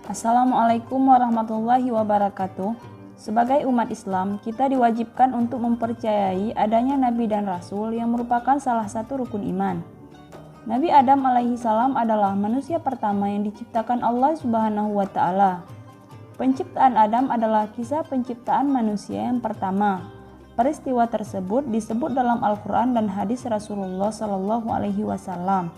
Assalamualaikum warahmatullahi wabarakatuh. Sebagai umat Islam, kita diwajibkan untuk mempercayai adanya Nabi dan Rasul yang merupakan salah satu rukun iman. Nabi Adam alaihi salam adalah manusia pertama yang diciptakan Allah Subhanahu wa Ta'ala. Penciptaan Adam adalah kisah penciptaan manusia yang pertama. Peristiwa tersebut disebut dalam Al-Quran dan hadis Rasulullah Shallallahu Alaihi Wasallam.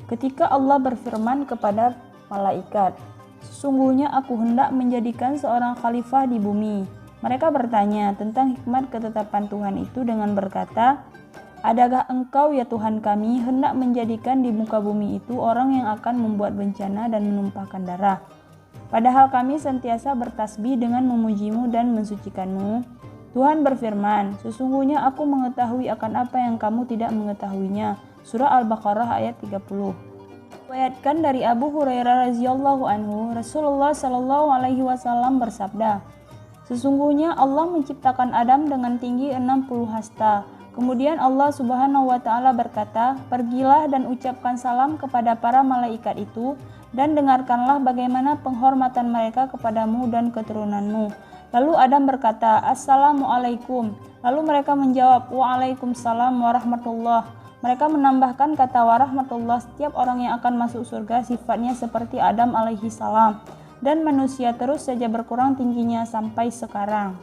Ketika Allah berfirman kepada malaikat, "Sesungguhnya aku hendak menjadikan seorang khalifah di bumi." Mereka bertanya tentang hikmat ketetapan Tuhan itu dengan berkata, "Adakah engkau ya Tuhan kami hendak menjadikan di muka bumi itu orang yang akan membuat bencana dan menumpahkan darah? Padahal kami sentiasa bertasbih dengan memujimu dan mensucikanmu." Tuhan berfirman, "Sesungguhnya aku mengetahui akan apa yang kamu tidak mengetahuinya." Surah Al-Baqarah ayat 30. Diriwayatkan dari Abu Hurairah radhiyallahu anhu, Rasulullah Shallallahu Alaihi Wasallam bersabda, "Sesungguhnya Allah menciptakan Adam dengan tinggi 60 hasta. Kemudian Allah Subhanahu wa Ta'ala berkata, 'Pergilah dan ucapkan salam kepada para malaikat itu dan dengarkanlah bagaimana penghormatan mereka kepadamu dan keturunanmu.' Lalu Adam berkata, 'Assalamualaikum.' Lalu mereka menjawab, 'Waalaikumsalam warahmatullah.' Mereka menambahkan kata warahmatullah. Setiap orang yang akan masuk surga sifatnya seperti Adam alaihi salam, dan manusia terus saja berkurang tingginya sampai sekarang.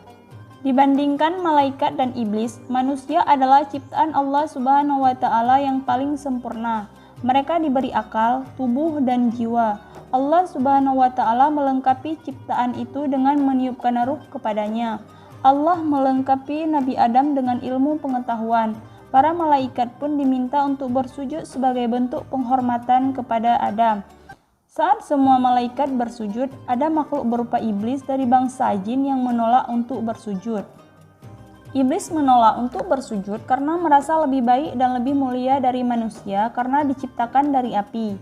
Dibandingkan malaikat dan iblis, manusia adalah ciptaan Allah Subhanahu wa Ta'ala yang paling sempurna. Mereka diberi akal, tubuh, dan jiwa. Allah Subhanahu wa Ta'ala melengkapi ciptaan itu dengan meniupkan ruh kepadanya. Allah melengkapi Nabi Adam dengan ilmu pengetahuan. Para malaikat pun diminta untuk bersujud sebagai bentuk penghormatan kepada Adam. Saat semua malaikat bersujud, ada makhluk berupa iblis dari bangsa jin yang menolak untuk bersujud. Iblis menolak untuk bersujud karena merasa lebih baik dan lebih mulia dari manusia karena diciptakan dari api.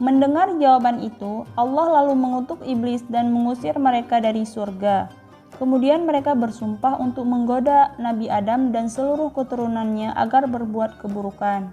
Mendengar jawaban itu, Allah lalu mengutuk iblis dan mengusir mereka dari surga. Kemudian mereka bersumpah untuk menggoda Nabi Adam dan seluruh keturunannya agar berbuat keburukan.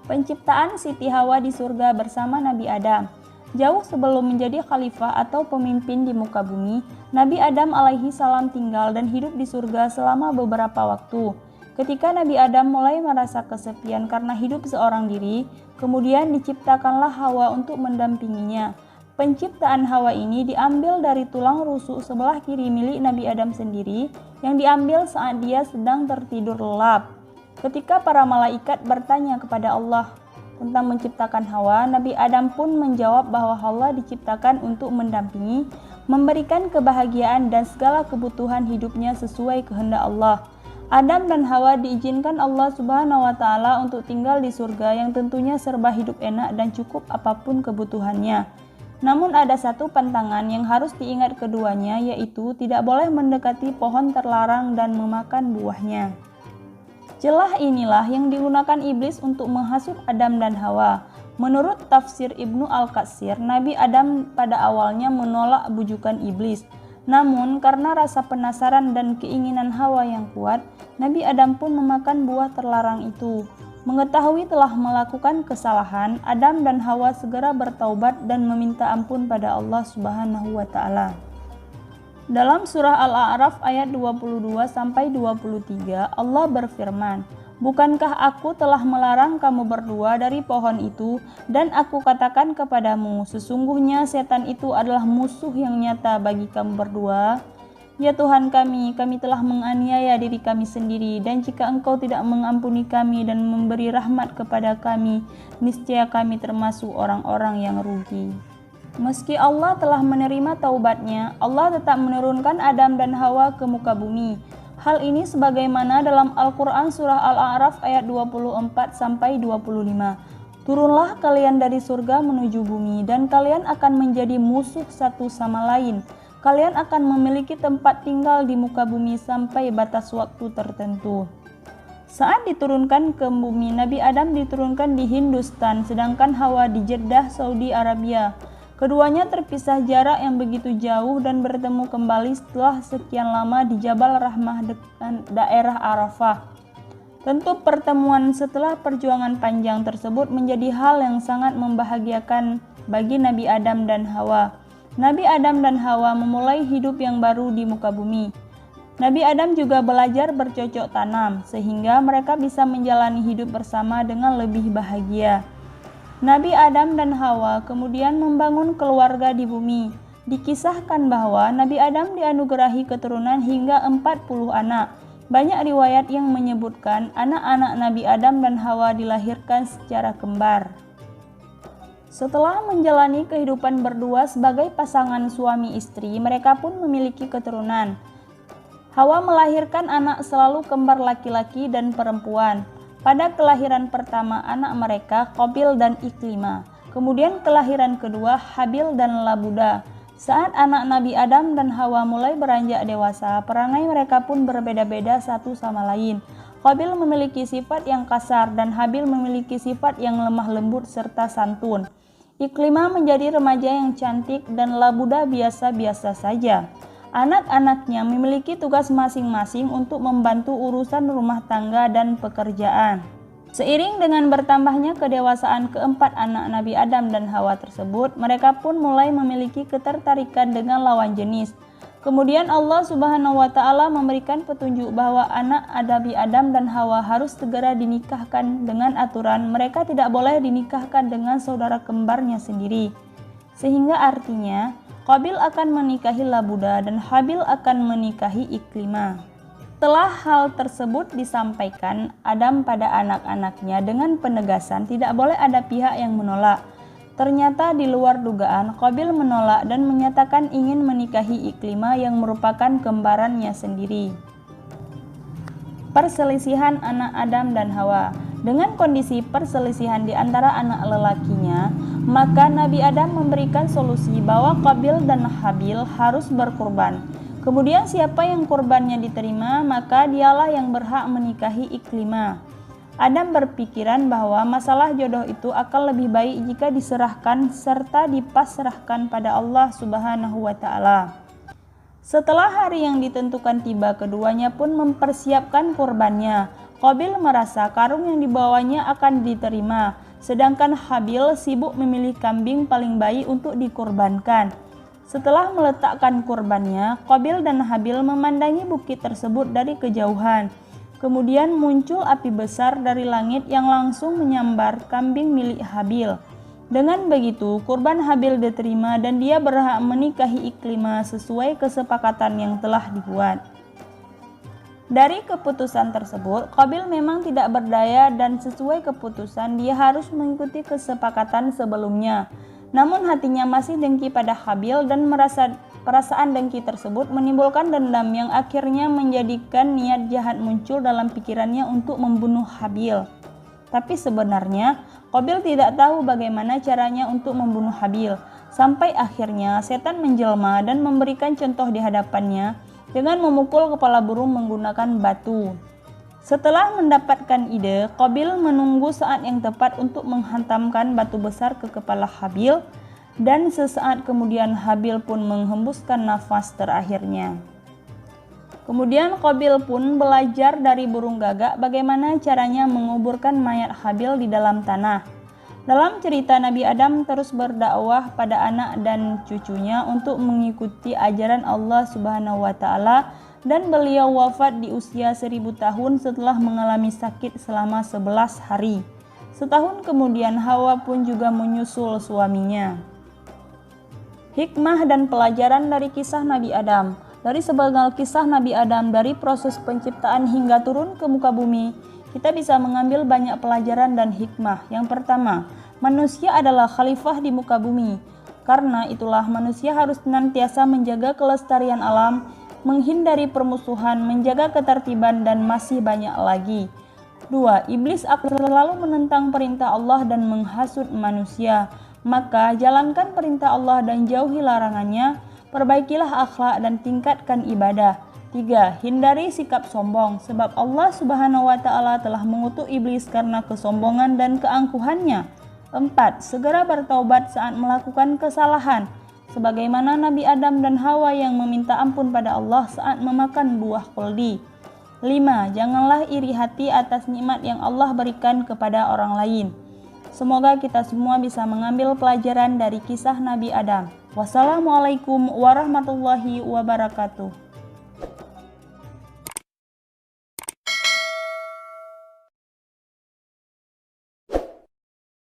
Penciptaan Siti Hawa di surga bersama Nabi Adam. Jauh sebelum menjadi khalifah atau pemimpin di muka bumi, Nabi Adam alaihi salam tinggal dan hidup di surga selama beberapa waktu. Ketika Nabi Adam mulai merasa kesepian karena hidup seorang diri, kemudian diciptakanlah Hawa untuk mendampinginya. Penciptaan Hawa ini diambil dari tulang rusuk sebelah kiri milik Nabi Adam sendiri yang diambil saat dia sedang tertidur lelap. Ketika para malaikat bertanya kepada Allah tentang menciptakan Hawa, Nabi Adam pun menjawab bahwa Hawa diciptakan untuk mendampingi, memberikan kebahagiaan dan segala kebutuhan hidupnya sesuai kehendak Allah. Adam dan Hawa diizinkan Allah Subhanahu wa Ta'ala untuk tinggal di surga yang tentunya serba hidup enak dan cukup apapun kebutuhannya. Namun ada satu pantangan yang harus diingat keduanya, yaitu tidak boleh mendekati pohon terlarang dan memakan buahnya. Celah inilah yang digunakan iblis untuk menghasut Adam dan Hawa. Menurut tafsir Ibnu Al-Katsir, Nabi Adam pada awalnya menolak bujukan iblis. Namun karena rasa penasaran dan keinginan Hawa yang kuat, Nabi Adam pun memakan buah terlarang itu. Mengetahui telah melakukan kesalahan, Adam dan Hawa segera bertaubat dan meminta ampun pada Allah Subhanahu wa Ta'ala. Dalam surah Al-A'raf ayat 22-23, Allah berfirman, "Bukankah aku telah melarang kamu berdua dari pohon itu, dan aku katakan kepadamu, sesungguhnya setan itu adalah musuh yang nyata bagi kamu berdua? Ya Tuhan kami telah menganiaya diri kami sendiri, dan jika Engkau tidak mengampuni kami dan memberi rahmat kepada kami, niscaya kami termasuk orang-orang yang rugi." Meski Allah telah menerima taubatnya, Allah tetap menurunkan Adam dan Hawa ke muka bumi. Hal ini sebagaimana dalam Al-Quran surah Al-A'raf ayat 24-25. "Turunlah kalian dari surga menuju bumi, dan kalian akan menjadi musuh satu sama lain. Kalian akan memiliki tempat tinggal di muka bumi sampai batas waktu tertentu." Saat diturunkan ke bumi, Nabi Adam diturunkan di Hindustan, sedangkan Hawa di Jeddah, Saudi Arabia. Keduanya terpisah jarak yang begitu jauh dan bertemu kembali setelah sekian lama di Jabal Rahmah dekat daerah Arafah. Tentu pertemuan setelah perjuangan panjang tersebut menjadi hal yang sangat membahagiakan bagi Nabi Adam dan Hawa. Nabi Adam dan Hawa memulai hidup yang baru di muka bumi. Nabi Adam juga belajar bercocok tanam, sehingga mereka bisa menjalani hidup bersama dengan lebih bahagia. Nabi Adam dan Hawa kemudian membangun keluarga di bumi. Dikisahkan bahwa Nabi Adam dianugerahi keturunan hingga 40 anak. Banyak riwayat yang menyebutkan anak-anak Nabi Adam dan Hawa dilahirkan secara kembar. Setelah menjalani kehidupan berdua sebagai pasangan suami istri, mereka pun memiliki keturunan. Hawa melahirkan anak selalu kembar laki-laki dan perempuan. Pada kelahiran pertama anak mereka, Qabil dan Iklimah. Kemudian kelahiran kedua, Habil dan Labuda. Saat anak Nabi Adam dan Hawa mulai beranjak dewasa, perangai mereka pun berbeda-beda satu sama lain. Qabil memiliki sifat yang kasar dan Habil memiliki sifat yang lemah lembut serta santun. Iklimah menjadi remaja yang cantik dan Labuda biasa-biasa saja. Anak-anaknya memiliki tugas masing-masing untuk membantu urusan rumah tangga dan pekerjaan. Seiring dengan bertambahnya kedewasaan keempat anak Nabi Adam dan Hawa tersebut, mereka pun mulai memiliki ketertarikan dengan lawan jenis. Kemudian Allah Subhanahu wa Ta'ala memberikan petunjuk bahwa anak Nabi Adam dan Hawa harus segera dinikahkan dengan aturan mereka tidak boleh dinikahkan dengan saudara kembarnya sendiri. Sehingga artinya Qabil akan menikahi Labuda dan Habil akan menikahi Iklimah. Setelah hal tersebut disampaikan Adam pada anak-anaknya dengan penegasan tidak boleh ada pihak yang menolak. Ternyata di luar dugaan, Qabil menolak dan menyatakan ingin menikahi Iklimah yang merupakan kembarannya sendiri. Perselisihan anak Adam dan Hawa. Dengan kondisi perselisihan di antara anak lelakinya, maka Nabi Adam memberikan solusi bahwa Qabil dan Habil harus berkorban. Kemudian siapa yang kurbannya diterima, maka dialah yang berhak menikahi Iklimah. Adam berpikiran bahwa masalah jodoh itu akan lebih baik jika diserahkan serta dipasrahkan pada Allah Subhanahu wa Ta'ala. Setelah hari yang ditentukan tiba, keduanya pun mempersiapkan kurbannya. Qabil merasa karung yang dibawanya akan diterima, sedangkan Habil sibuk memilih kambing paling baik untuk dikurbankan. Setelah meletakkan kurbannya, Qabil dan Habil memandangi bukit tersebut dari kejauhan. Kemudian muncul api besar dari langit yang langsung menyambar kambing milik Habil. Dengan begitu, kurban Habil diterima dan dia berhak menikahi Iklimah sesuai kesepakatan yang telah dibuat. Dari keputusan tersebut, Qabil memang tidak berdaya dan sesuai keputusan dia harus mengikuti kesepakatan sebelumnya. Namun hatinya masih dengki pada Habil dan perasaan dengki tersebut menimbulkan dendam yang akhirnya menjadikan niat jahat muncul dalam pikirannya untuk membunuh Habil. Tapi sebenarnya Qabil tidak tahu bagaimana caranya untuk membunuh Habil. Sampai akhirnya setan menjelma dan memberikan contoh di hadapannya dengan memukul kepala burung menggunakan batu. Setelah mendapatkan ide, Qabil menunggu saat yang tepat untuk menghantamkan batu besar ke kepala Habil, dan sesaat kemudian Habil pun menghembuskan nafas terakhirnya. Kemudian Qabil pun belajar dari burung gagak bagaimana caranya menguburkan mayat Habil di dalam tanah. Dalam cerita, Nabi Adam terus berdakwah pada anak dan cucunya untuk mengikuti ajaran Allah Subhanahu wa Ta'ala, dan beliau wafat di usia 1000 tahun setelah mengalami sakit selama 11 hari. Setahun kemudian Hawa pun juga menyusul suaminya. Hikmah dan pelajaran dari kisah Nabi Adam. Dari sebagai kisah Nabi Adam dari proses penciptaan hingga turun ke muka bumi, kita bisa mengambil banyak pelajaran dan hikmah. Yang pertama, manusia adalah khalifah di muka bumi. Karena itulah manusia harus senantiasa menjaga kelestarian alam, menghindari permusuhan, menjaga ketertiban, dan masih banyak lagi. 2. Iblis akan selalu menentang perintah Allah dan menghasut manusia. Maka jalankan perintah Allah dan jauhi larangannya, perbaikilah akhlak dan tingkatkan ibadah. 3. Hindari sikap sombong, sebab Allah Subhanahu wa Ta'ala telah mengutuk iblis karena kesombongan dan keangkuhannya. 4. Segera bertaubat saat melakukan kesalahan, sebagaimana Nabi Adam dan Hawa yang meminta ampun pada Allah saat memakan buah kuldi. 5. Janganlah iri hati atas nikmat yang Allah berikan kepada orang lain. Semoga kita semua bisa mengambil pelajaran dari kisah Nabi Adam. Wassalamualaikum warahmatullahi wabarakatuh.